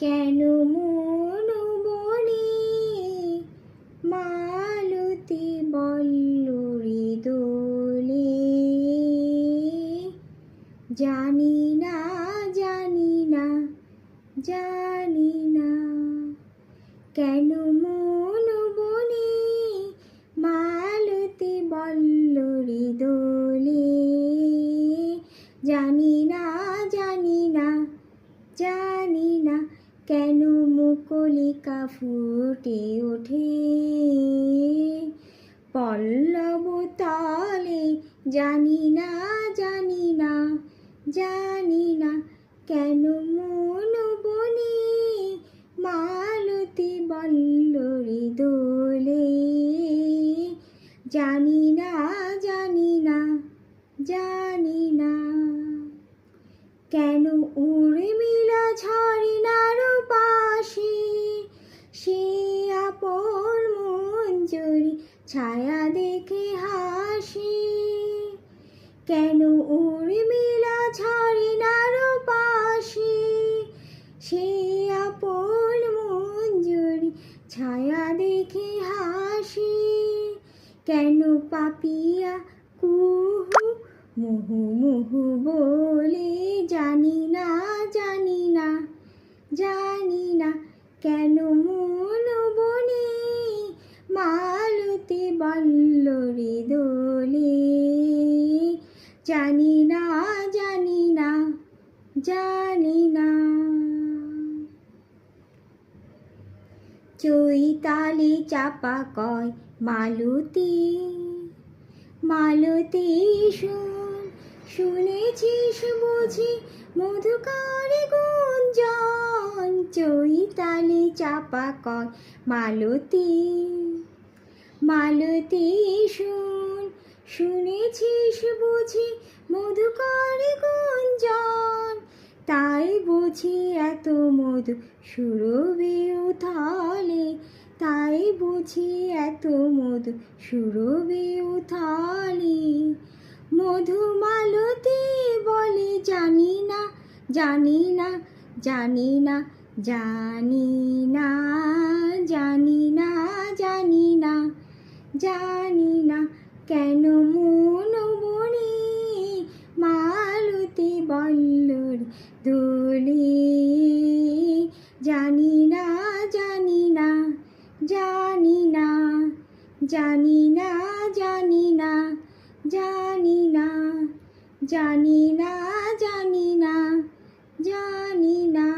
কেন মন বনে মালতী বল্লরী দোলে, জানি না জানি না জানি না। কেন মন বনে মালতী বল্লরী দোলে, জানি না জানি না জানি না। কেন মুকলিকা ফুটে ওঠে পল্লব তলে, জানি না জানি না জানি না। কেন মন বনে মালতী বল্লরী দোলে, জানি না জানি না জানি না। কেন উর্মিলা ঝর্ণার পাশে সে আপন মঞ্জরি ছায়া দেখে হাসে। কেন উর্মিলা ঝর্ণার পাশে সে আপন মঞ্জরি ছায়া দেখে হাসে। কেন পাপিয়া কুহু মুহু মুহু বলে, জানি না জানি না জানি না। কেন মন বনে মালতী বল্লরী দোলে, জানি না জানি না জানি না। চৈতালি চাপা কয় মালতী, মালতী শোন, শুনেছিস বুঝি মধুকরে গুঞ্জন। চৈতালি চাপা কয় মালতী, মালতী শোন, শুনেছিস বুঝি মধুকরে গুঞ্জন। তাই বুঝি এত মধু সুরভি উথলে, তাই বুঝি এত মধু সুরভি উথলে। মধুমালতী বলে, জানি না জানি না জানি না জানি না জানি না জানি না জানি না। কেন মন বনে মালতী বল্লরী দোলে, জানি না জানি না জানি না জানি না জানি না জানি না জানি না জানি না জানি না।